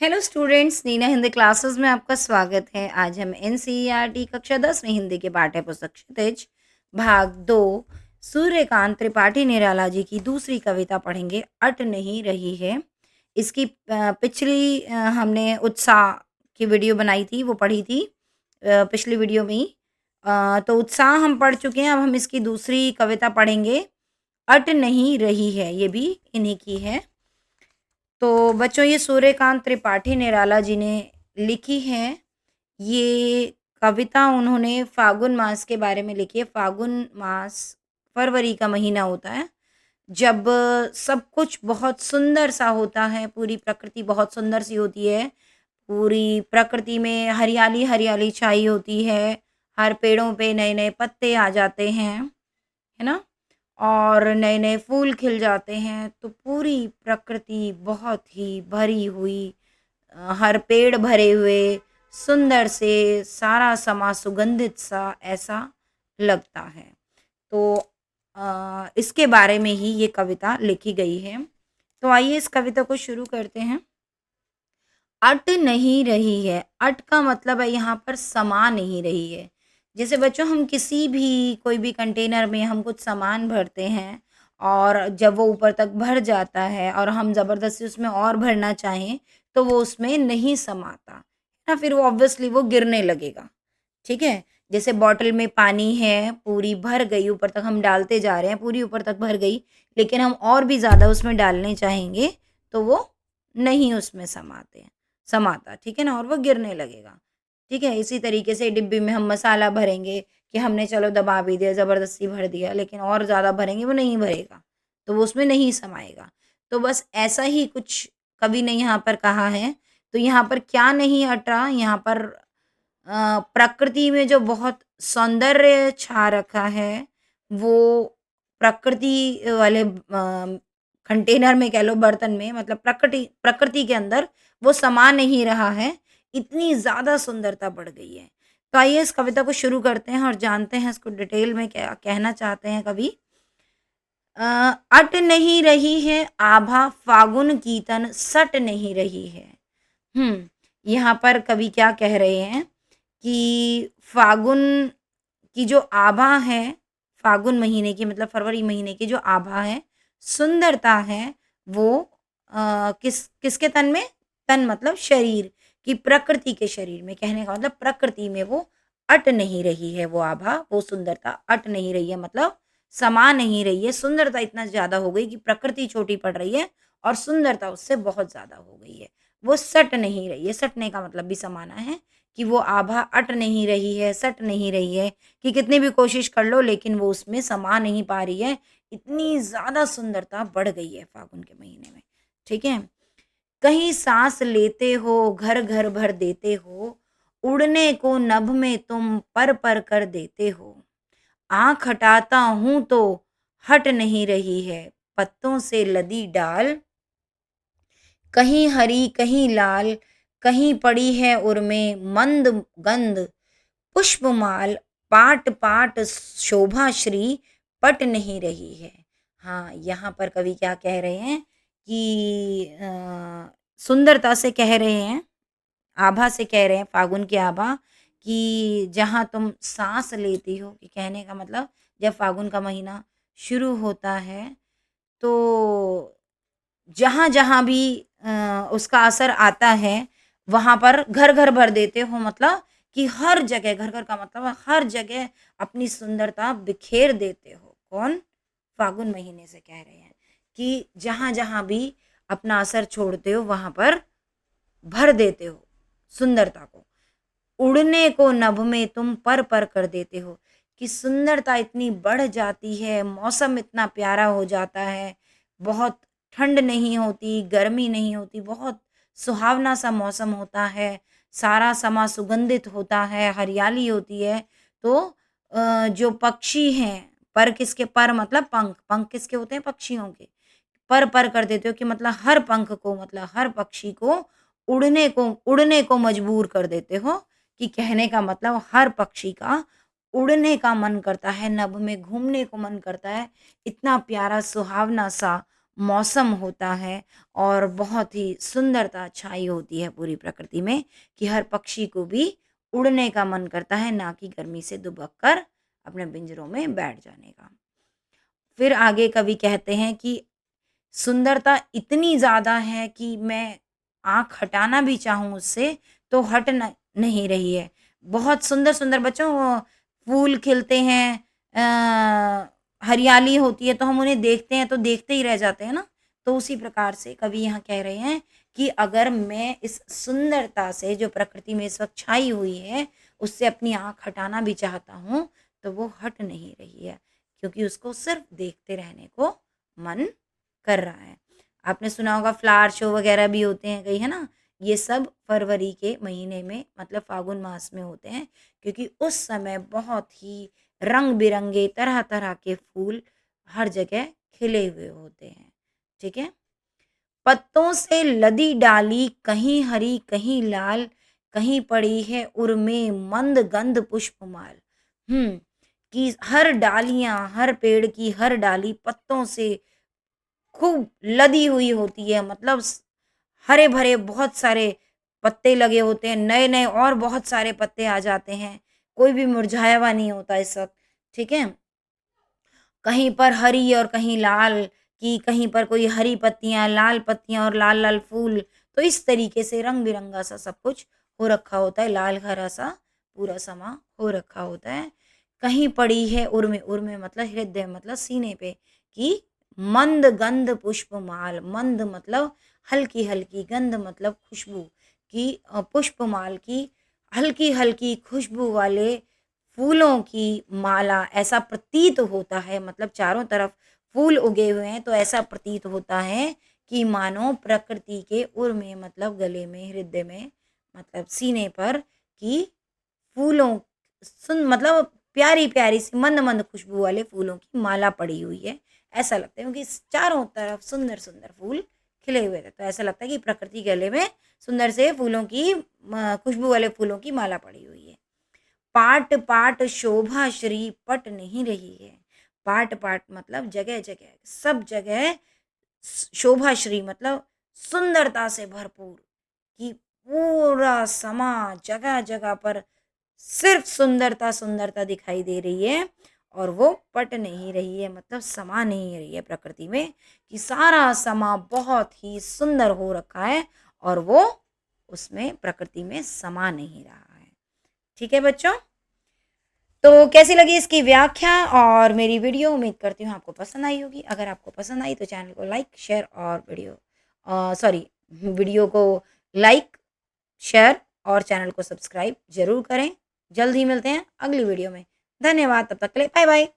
Hello students, Neena Hindi classes में आपका स्वागत है। आज हम एनसीईआरटी कक्षा 10 में हिंदी के पाठ्य पुस्तक क्षितिज भाग 2 सूर्यकांत त्रिपाठी निराला जी की दूसरी कविता पढ़ेंगे, अट नहीं रही है। इसकी पिछली हमने उत्साह की वीडियो बनाई थी, वो पढ़ी थी पिछली वीडियो में ही। तो उत्साह हम पढ़ चुके हैं, अब हम इसकी दूसरी कविता पढ़ेंगे, अट नहीं रही है। ये भी इन्हीं की है। तो बच्चों, ये सूर्यकांत त्रिपाठी निराला जी ने लिखी है। ये कविता उन्होंने फाल्गुन मास के बारे में लिखी है। फाल्गुन मास फरवरी का महीना होता है, जब सब कुछ बहुत सुंदर सा होता है, पूरी प्रकृति बहुत सुंदर सी होती है। पूरी प्रकृति में हरियाली हरियाली छाई होती है, हर पेड़ों पे नए नए पत्ते आ जाते हैं, है ना? और नए-नए फूल खिल जाते हैं, तो पूरी प्रकृति बहुत ही भरी हुई, हर पेड़ भरे हुए, सुंदर से, सारा समा सुगंधित सा ऐसा लगता है। तो इसके बारे में ही ये कविता लिखी गई है। तो आइए इस कविता को शुरू करते हैं। अट नहीं रही है, अट का मतलब है यहाँ पर समा नहीं रही है। जैसे बच्चों, हम किसी भी कोई भी कंटेनर में हम कुछ सामान भरते हैं और जब वो ऊपर तक भर जाता है और हम ज़बरदस्ती उसमें और भरना चाहें, तो वो उसमें नहीं समाता, है ना? फिर वो ऑब्वियसली वो गिरने लगेगा, ठीक है? जैसे बॉटल में पानी है, पूरी भर गई, ऊपर तक हम डालते जा रहे हैं, पूरी ऊपर तक भर गई, लेकिन हम और भी ज़्यादा उसमें डालने चाहेंगे, तो वो नहीं उसमें समाता, ठीक है ना? और वो गिरने लगेगा, ठीक है? इसी तरीके से डिब्बी में हम मसाला भरेंगे कि हमने चलो दबा भी दिया, ज़बरदस्ती भर दिया, लेकिन और ज़्यादा भरेंगे वो नहीं भरेगा, तो वो उसमें नहीं समाएगा। तो बस ऐसा ही कुछ कवि ने यहाँ पर कहा है। तो यहाँ पर क्या नहीं अटा, यहाँ पर प्रकृति में जो बहुत सौंदर्य छा रखा है, वो प्रकृति वाले कंटेनर में कह लो, बर्तन में, मतलब प्रकृति प्रकृति के अंदर वो समा नहीं रहा है, इतनी ज़्यादा सुंदरता बढ़ गई है। तो आइए इस कविता को शुरू करते हैं और जानते हैं इसको डिटेल में क्या कहना चाहते हैं कवि। अट नहीं रही है आभा फागुन की तन सट नहीं रही है। यहाँ पर कवि क्या कह रहे हैं कि फागुन की जो आभा है, फागुन महीने की मतलब फरवरी महीने की जो आभा है, सुंदरता है, वो किसके तन में? तन मतलब शरीर, कि प्रकृति के शरीर में, कहने का मतलब प्रकृति में वो अट नहीं रही है, वो आभा, वो सुंदरता अट नहीं रही है, मतलब समा नहीं रही है। सुंदरता इतना ज़्यादा हो गई कि प्रकृति छोटी पड़ रही है और सुंदरता उससे बहुत ज़्यादा हो गई है। वो सट नहीं रही है, सटने का मतलब भी समाना है कि वो आभा अट नहीं रही है, सट नहीं रही है, कि कितनी भी कोशिश कर लो लेकिन वो उसमें समा नहीं पा रही है। इतनी ज़्यादा सुंदरता बढ़ गई है फागुन के महीने में, ठीक है? कहीं साँस लेते हो, घर-घर भर देते हो, उड़ने को नभ में तुम पर-पर कर देते हो। आँख हटाता हूँ तो हट नहीं रही है, पत्तों से लदी डाल, कहीं हरी कहीं लाल, कहीं पड़ी है उर्मे मंद गंध, पुष्पमाल पाट-पाट शोभा श्री पट नहीं रही है। हाँ, यहाँ पर कवि क्या कह रहे हैं कि सुंदरता से कह रहे हैं, आभा से कह रहे हैं, फागुन की आभा, कि जहाँ तुम साँस लेती हो, कि कहने का मतलब जब फागुन का महीना शुरू होता है, तो जहाँ-जहाँ भी उसका असर आता है, वहाँ पर घर-घर भर देते हो, मतलब कि हर जगह, घर-घर का मतलब है हर जगह अपनी सुंदरता बिखेर देते हो। कौन? फागुन महीने से कह रहे हैं कि जहाँ-जहाँ भी अपना असर छोड़ते हो, वहाँ पर भर देते हो सुंदरता को। उड़ने को नभ में तुम पर-पर कर देते हो, कि सुंदरता इतनी बढ़ जाती है, मौसम इतना प्यारा हो जाता है, बहुत ठंड नहीं होती, गर्मी नहीं होती, बहुत सुहावना-सा मौसम होता है, सारा समा सुगंधित होता है, हरियाली होती है। तो जो पक्षी हैं, पर किसके? पर मतलब पंख, पंख किसके होते हैं? पक्षियों के। पर-पर कर देते हो कि मतलब हर पंख को, मतलब हर पक्षी को उड़ने को मजबूर कर देते हो, कि कहने का मतलब हर पक्षी का उड़ने का मन करता है, नभ में घूमने को मन करता है। इतना प्यारा सुहावना-सा मौसम होता है और बहुत ही सुंदरता छाई होती है पूरी प्रकृति में कि हर पक्षी को भी उड़ने का मन करता है, ना कि गर्मी से दुबक कर अपने पिंजरों में बैठ जाने का। फिर आगे कवि कहते हैं कि सुंदरता इतनी ज़्यादा है कि मैं आँख हटाना भी चाहूँ उससे तो हट नहीं रही है। बहुत सुंदर-सुंदर बच्चों वो फूल खिलते हैं, हरियाली होती है तो हम उन्हें देखते हैं तो देखते ही रह जाते हैं ना। तो उसी प्रकार से कवि यहाँ कह रहे हैं कि अगर मैं इस सुंदरता से जो प्रकृति में इस वक़्त छाई हुई है, उससे अपनी आँख हटाना भी चाहता हूँ, तो वो हट नहीं रही है, क्योंकि उसको सिर्फ़ देखते रहने को मन कर रहा है। आपने सुना होगा फ्लावर शो वगैरह भी होते हैं कई, है ना? ये सब फरवरी के महीने में मतलब फाल्गुन मास में होते हैं, क्योंकि उस समय बहुत ही रंग-बिरंगे तरह-तरह के फूल हर जगह खिले हुए होते हैं। ठीक है? पत्तों से लदी डाली कहीं हरी कहीं लाल, कहीं पड़ी है उर्मे मंद गंध पुष्पमाल। हुँ, कि हर डालियाँ, हर पेड़ की हर डाली पत्तों से खूब लदी हुई होती है, मतलब हरे-भरे बहुत सारे पत्ते लगे होते हैं, नए-नए और बहुत सारे पत्ते आ जाते हैं, कोई भी मुरझाया हुआ नहीं होता इस वक़्त, ठीक है? कहीं पर हरी और कहीं लाल, कि कहीं पर कोई हरी पत्तियाँ, लाल पत्तियाँ और लाल-लाल फूल, तो इस तरीके से रंग-बिरंगा सा सब कुछ हो रखा होता है, लाल-हरा सा पूरा समा हो रखा होता है। कहीं पड़ी है उर्मे, उर्मे मतलब हृदय मतलब सीने पे, कि मंद गंध पुष्पमाल, मंद मतलब हल्की-हल्की, गंध मतलब खुशबू, कि पुष्पमाल की हल्की-हल्की खुशबू वाले फूलों की माला, ऐसा प्रतीत होता है, मतलब चारों तरफ फूल उगे हुए हैं तो ऐसा प्रतीत होता है कि मानो प्रकृति के उर में मतलब गले में, हृदय में, मतलब सीने पर, कि फूलों सुन मतलब प्यारी-प्यारी सी मंद-मंद खुशबू वाले फूलों की माला पड़ी हुई है। ऐसा लगता है क्योंकि चारों तरफ सुंदर-सुंदर फूल खिले हुए थे। तो ऐसा लगता है कि प्रकृति के गले में सुंदर से फूलों की खुशबू वाले फूलों की माला पड़ी हुई है। पाट-पाट शोभा श्री पट नहीं रही है। पाट-पाट मतलब जगह-जगह, सब जगह शोभा श्री मतलब सुंदरता से भरपूर, कि पूरा समा जगह-जगह पर सिर्फ सुंदरता, सुंदरता दिखाई दे रही है और वो पट नहीं रही है, मतलब समा नहीं रही है प्रकृति में, कि सारा समा बहुत ही सुंदर हो रखा है और वो उसमें प्रकृति में समा नहीं रहा है। ठीक है बच्चों? तो कैसी लगी इसकी व्याख्या और मेरी वीडियो? उम्मीद करती हूँ आपको पसंद आई होगी। अगर आपको पसंद आई तो चैनल को लाइक, शेयर और वीडियो को लाइक, शेयर और चैनल को सब्सक्राइब ज़रूर करें। जल्द ही मिलते हैं अगली वीडियो में। धन्यवाद, तब तक के लिए बाय-बाय।